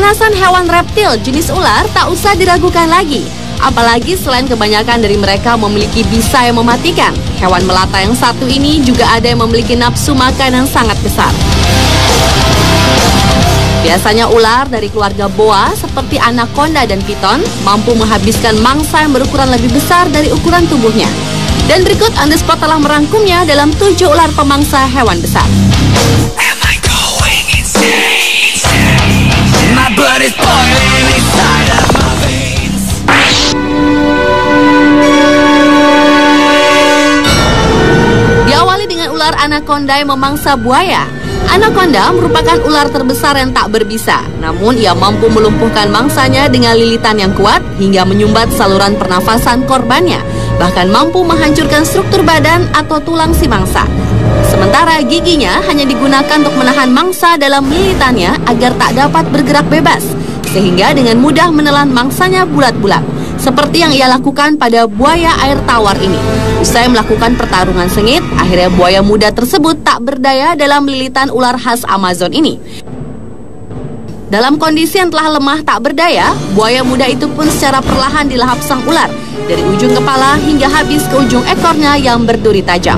Kekerasan hewan reptil jenis ular tak usah diragukan lagi. Apalagi selain kebanyakan dari mereka memiliki bisa yang mematikan, hewan melata yang satu ini juga ada yang memiliki nafsu makan yang sangat besar. Biasanya ular dari keluarga boa seperti anaconda dan piton mampu menghabiskan mangsa yang berukuran lebih besar dari ukuran tubuhnya. Dan berikut On The Spot telah merangkumnya dalam 7 ular pemangsa hewan besar. Diawali dengan ular anaconda yang memangsa buaya. Anaconda merupakan ular terbesar yang tak berbisa, namun ia mampu melumpuhkan mangsanya dengan lilitan yang kuat hingga menyumbat saluran pernafasan korbannya, bahkan mampu menghancurkan struktur badan atau tulang si mangsa. Sementara giginya hanya digunakan untuk menahan mangsa dalam lilitannya agar tak dapat bergerak bebas, sehingga dengan mudah menelan mangsanya bulat-bulat, seperti yang ia lakukan pada buaya air tawar ini. Usai melakukan pertarungan sengit, akhirnya buaya muda tersebut tak berdaya dalam lilitan ular khas Amazon ini. Dalam kondisi yang telah lemah tak berdaya, buaya muda itu pun secara perlahan dilahap sang ular, dari ujung kepala hingga habis ke ujung ekornya yang berduri tajam.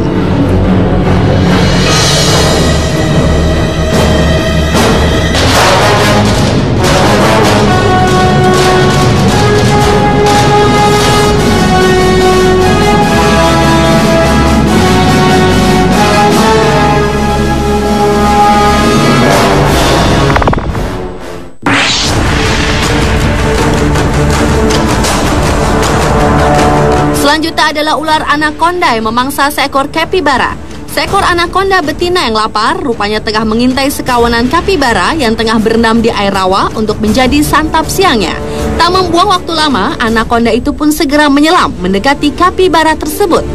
Selanjutnya adalah ular anaconda yang memangsa seekor capybara. Seekor anaconda betina yang lapar rupanya tengah mengintai sekawanan capybara yang tengah berendam di air rawa untuk menjadi santap siangnya. Tak membuang waktu lama, anaconda itu pun segera menyelam mendekati capybara tersebut.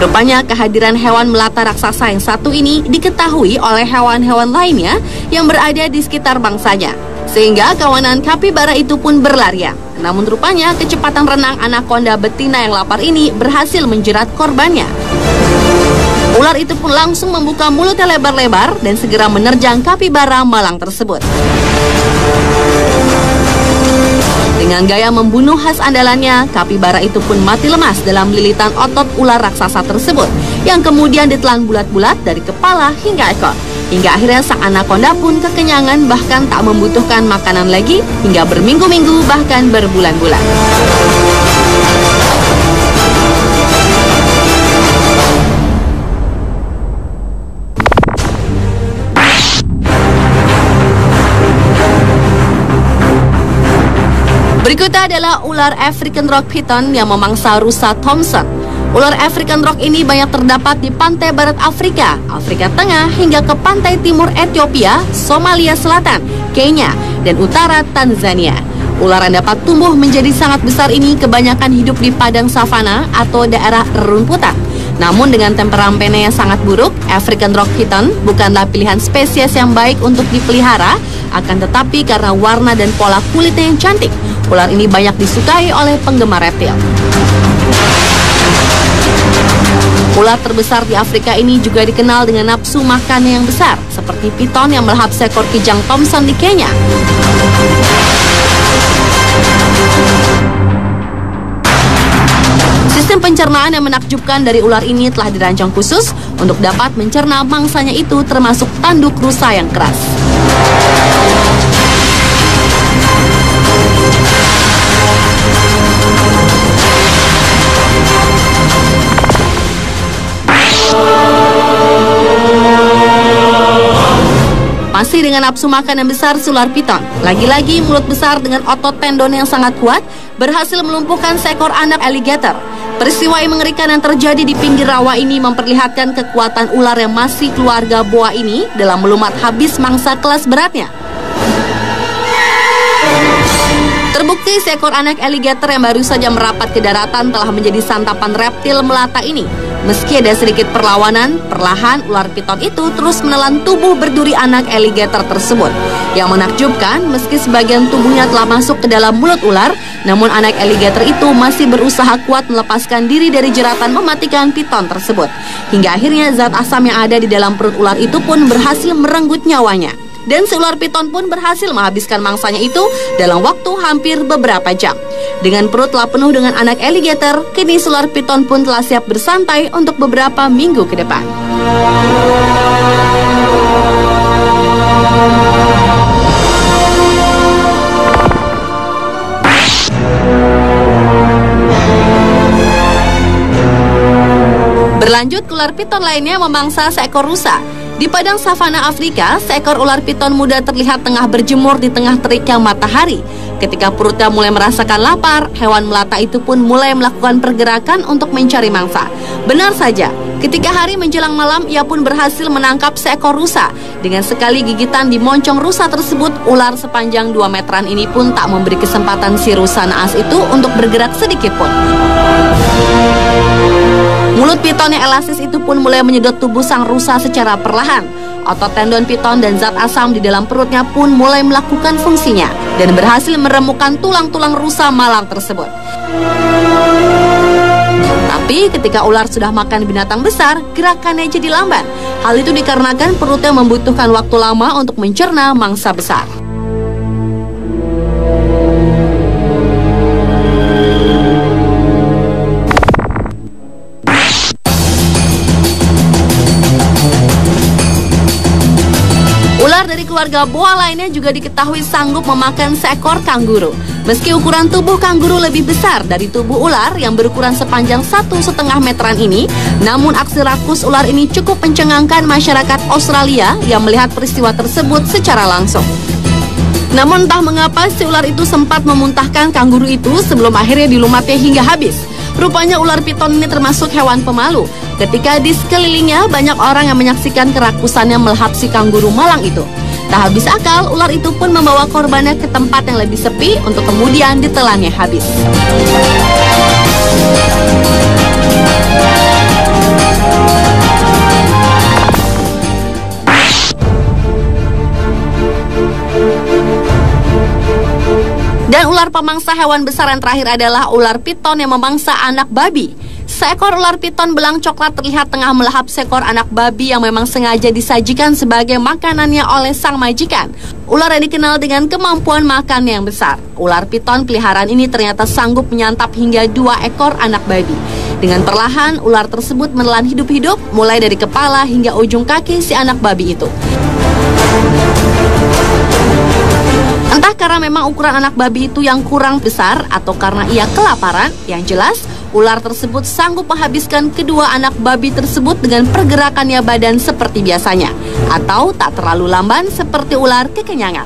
Rupanya kehadiran hewan melata raksasa yang satu ini diketahui oleh hewan-hewan lainnya yang berada di sekitar bangsanya, sehingga kawanan capybara itu pun berlarian. Namun rupanya kecepatan renang anaconda betina yang lapar ini berhasil menjerat korbannya. Ular itu pun langsung membuka mulutnya lebar-lebar dan segera menerjang capybara malang tersebut. Dengan gaya membunuh khas andalannya, capybara itu pun mati lemas dalam lilitan otot ular raksasa tersebut, yang kemudian ditelan bulat-bulat dari kepala hingga ekor. Hingga akhirnya sang anaconda pun kekenyangan, bahkan tak membutuhkan makanan lagi hingga berminggu-minggu bahkan berbulan-bulan. Berikutnya adalah ular African Rock Python yang memangsa rusa Thomson. Ular African Rock ini banyak terdapat di pantai barat Afrika, Afrika Tengah hingga ke pantai timur Ethiopia, Somalia Selatan, Kenya, dan utara Tanzania. Ular yang dapat tumbuh menjadi sangat besar ini kebanyakan hidup di padang savana atau daerah rerumputan. Namun dengan temperamennya yang sangat buruk, African Rock Python bukanlah pilihan spesies yang baik untuk dipelihara, akan tetapi karena warna dan pola kulitnya yang cantik, ular ini banyak disukai oleh penggemar reptil. Ular terbesar di Afrika ini juga dikenal dengan nafsu makan yang besar, seperti piton yang melahap seekor kijang Thomson di Kenya. Sistem pencernaan yang menakjubkan dari ular ini telah dirancang khusus untuk dapat mencerna mangsanya itu, termasuk tanduk rusa yang keras. Masih dengan nafsu makan yang besar, ular piton, lagi-lagi mulut besar dengan otot tendon yang sangat kuat, berhasil melumpuhkan seekor anak alligator. Peristiwa yang mengerikan yang terjadi di pinggir rawa ini memperlihatkan kekuatan ular yang masih keluarga boa ini dalam melumat habis mangsa kelas beratnya. Terbukti seekor anak alligator yang baru saja merapat ke daratan telah menjadi santapan reptil melata ini. Meski ada sedikit perlawanan, perlahan ular piton itu terus menelan tubuh berduri anak alligator tersebut. Yang menakjubkan, meski sebagian tubuhnya telah masuk ke dalam mulut ular, namun anak alligator itu masih berusaha kuat melepaskan diri dari jeratan mematikan piton tersebut. Hingga akhirnya zat asam yang ada di dalam perut ular itu pun berhasil merenggut nyawanya. Dan si ular piton pun berhasil menghabiskan mangsanya itu dalam waktu hampir beberapa jam. Dengan perut telah penuh dengan anak alligator, kini si ular piton pun telah siap bersantai untuk beberapa minggu ke depan. Berlanjut, ular piton lainnya memangsa seekor rusa. Di padang savana Afrika, seekor ular piton muda terlihat tengah berjemur di tengah teriknya matahari. Ketika perutnya mulai merasakan lapar, hewan melata itu pun mulai melakukan pergerakan untuk mencari mangsa. Benar saja, ketika hari menjelang malam, ia pun berhasil menangkap seekor rusa. Dengan sekali gigitan di moncong rusa tersebut, ular sepanjang 2 meteran ini pun tak memberi kesempatan si rusa naas itu untuk bergerak sedikit pun. Mulut piton yang elastis itu pun mulai menyedot tubuh sang rusa secara perlahan. Otot tendon piton dan zat asam di dalam perutnya pun mulai melakukan fungsinya dan berhasil meremukkan tulang-tulang rusa malang tersebut. Tapi ketika ular sudah makan binatang besar, gerakannya jadi lamban. Hal itu dikarenakan perutnya membutuhkan waktu lama untuk mencerna mangsa besar. Ular dari keluarga boa lainnya juga diketahui sanggup memakan seekor kanguru. Meski ukuran tubuh kanguru lebih besar dari tubuh ular yang berukuran sepanjang 1,5 meteran ini, namun aksi rakus ular ini cukup mencengangkan masyarakat Australia yang melihat peristiwa tersebut secara langsung. Namun entah mengapa si ular itu sempat memuntahkan kanguru itu sebelum akhirnya dilumatnya hingga habis. Rupanya ular piton ini termasuk hewan pemalu. Ketika di sekelilingnya banyak orang yang menyaksikan kerakusannya melahap si kanguru malang itu. Tak habis akal, ular itu pun membawa korbannya ke tempat yang lebih sepi untuk kemudian ditelannya habis. Dan ular pemangsa hewan besar yang terakhir adalah ular piton yang memangsa anak babi. Seekor ular piton belang coklat terlihat tengah melahap seekor anak babi yang memang sengaja disajikan sebagai makanannya oleh sang majikan. Ular yang dikenal dengan kemampuan makan yang besar. Ular piton peliharaan ini ternyata sanggup menyantap hingga 2 ekor anak babi. Dengan perlahan, ular tersebut menelan hidup-hidup mulai dari kepala hingga ujung kaki si anak babi itu. Entah karena memang ukuran anak babi itu yang kurang besar atau karena ia kelaparan, yang jelas ular tersebut sanggup menghabiskan kedua anak babi tersebut dengan pergerakannya badan seperti biasanya, atau tak terlalu lamban seperti ular kekenyangan.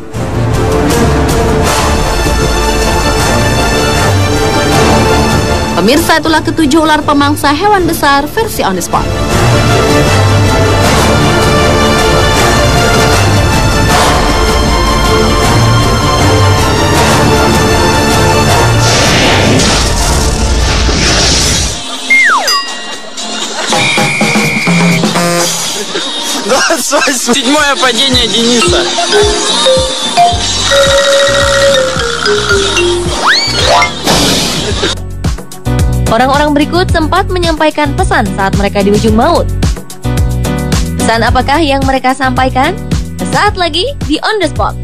Pemirsa, itulah ketujuh ular pemangsa hewan besar versi On The Spot. Седьмое падение Дениса. Orang-orang berikut sempat menyampaikan pesan saat mereka di ujung maut. Pesan apakah yang mereka sampaikan? Sesaat lagi di On The Spot.